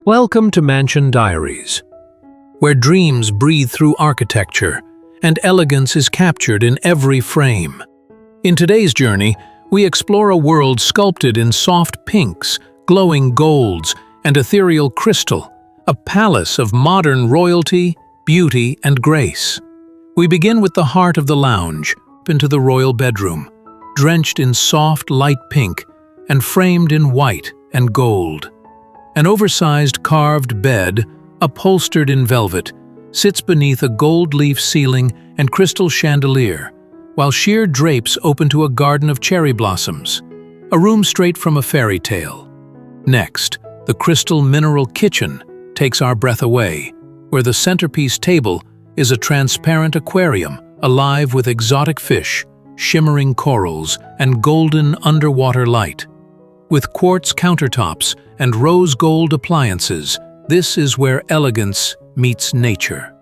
Welcome to Mansion Diaries, where dreams breathe through architecture and elegance is captured in every frame. In today's journey, we explore a world sculpted in soft pinks, glowing golds, and ethereal crystal, a palace of modern royalty, beauty, and grace. We begin with the heart of the lounge, into the royal bedroom, drenched in soft light pink and framed in white and gold. An oversized carved bed, upholstered in velvet, sits beneath a gold leaf ceiling and crystal chandelier, while sheer drapes open to a garden of cherry blossoms, a room straight from a fairy tale. Next, the crystal mineral kitchen takes our breath away, where the centerpiece table is a transparent aquarium alive with exotic fish, shimmering corals, and golden underwater light. With quartz countertops and rose gold appliances, this is where elegance meets nature.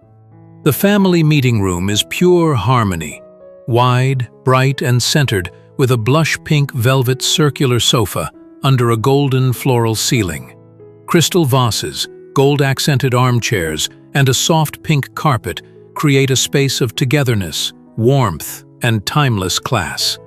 The family meeting room is pure harmony, wide, bright, and centered, with a blush pink velvet circular sofa under a golden floral ceiling. Crystal vases, gold-accented armchairs, and a soft pink carpet create a space of togetherness, warmth, and timeless class.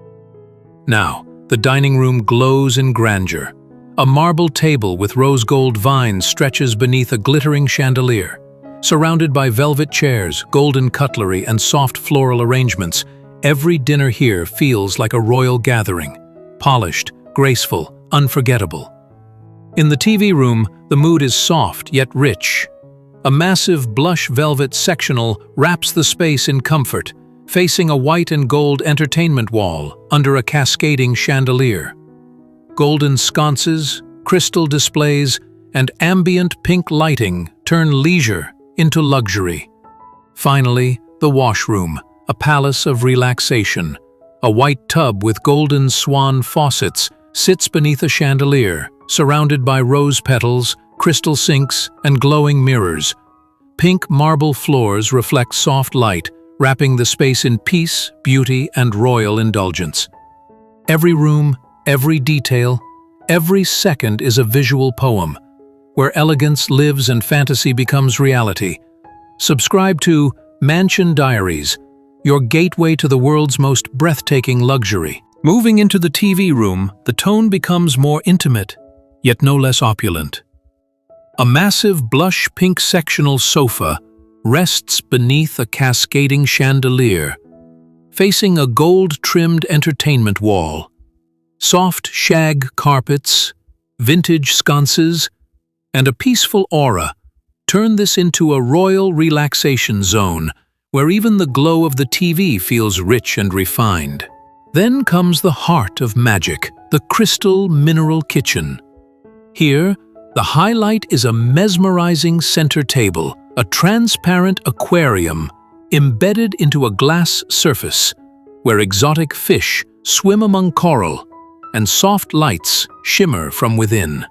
Now, the dining room glows in grandeur. A marble table with rose gold vines stretches beneath a glittering chandelier. Surrounded by velvet chairs, golden cutlery, and soft floral arrangements, every dinner here feels like a royal gathering, polished, graceful, unforgettable. In the TV room, the mood is soft yet rich. A massive blush velvet sectional wraps the space in comfort, facing a white and gold entertainment wall under a cascading chandelier. Golden sconces, crystal displays, and ambient pink lighting turn leisure into luxury. Finally, the washroom, a palace of relaxation. A white tub with golden swan faucets sits beneath a chandelier, surrounded by rose petals, crystal sinks, and glowing mirrors. Pink marble floors reflect soft light, wrapping the space in peace, beauty, and royal indulgence. Every room, every detail, every second is a visual poem, where elegance lives and fantasy becomes reality. Subscribe to Mansion Diaries, your gateway to the world's most breathtaking luxury. Moving into the TV room, the tone becomes more intimate, yet no less opulent. A massive blush pink sectional sofa rests beneath a cascading chandelier, facing a gold-trimmed entertainment wall. Soft shag carpets, vintage sconces, and a peaceful aura turn this into a royal relaxation zone where even the glow of the TV feels rich and refined. Then comes the heart of magic, the crystal mineral kitchen. Here, the highlight is a mesmerizing center table, a transparent aquarium embedded into a glass surface, where exotic fish swim among coral and soft lights shimmer from within.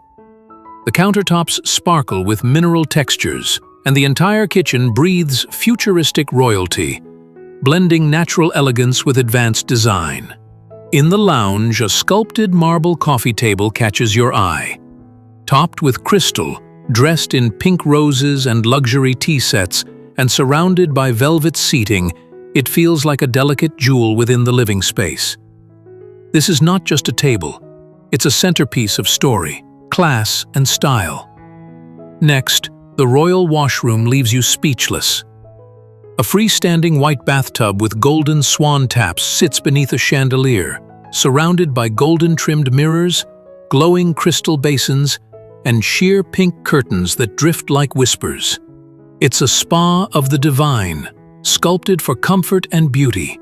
The countertops sparkle with mineral textures, and the entire kitchen breathes futuristic royalty, blending natural elegance with advanced design. In the lounge, a sculpted marble coffee table catches your eye. Topped with crystal, dressed in pink roses and luxury tea sets, and surrounded by velvet seating, it feels like a delicate jewel within the living space. This is not just a table, it's a centerpiece of story, class, and style. Next, the royal washroom leaves you speechless. A freestanding white bathtub with golden swan taps sits beneath a chandelier, surrounded by golden-trimmed mirrors, glowing crystal basins, and sheer pink curtains that drift like whispers. It's a spa of the divine, sculpted for comfort and beauty.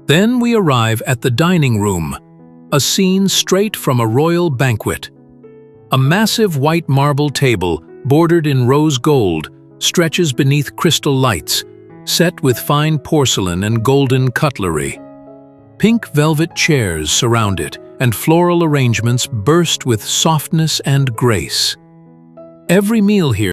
Then we arrive at the dining room, a scene straight from a royal banquet. A massive white marble table, bordered in rose gold, stretches beneath crystal lights, set with fine porcelain and golden cutlery. Pink velvet chairs surround it, and floral arrangements burst with softness and grace. Every meal here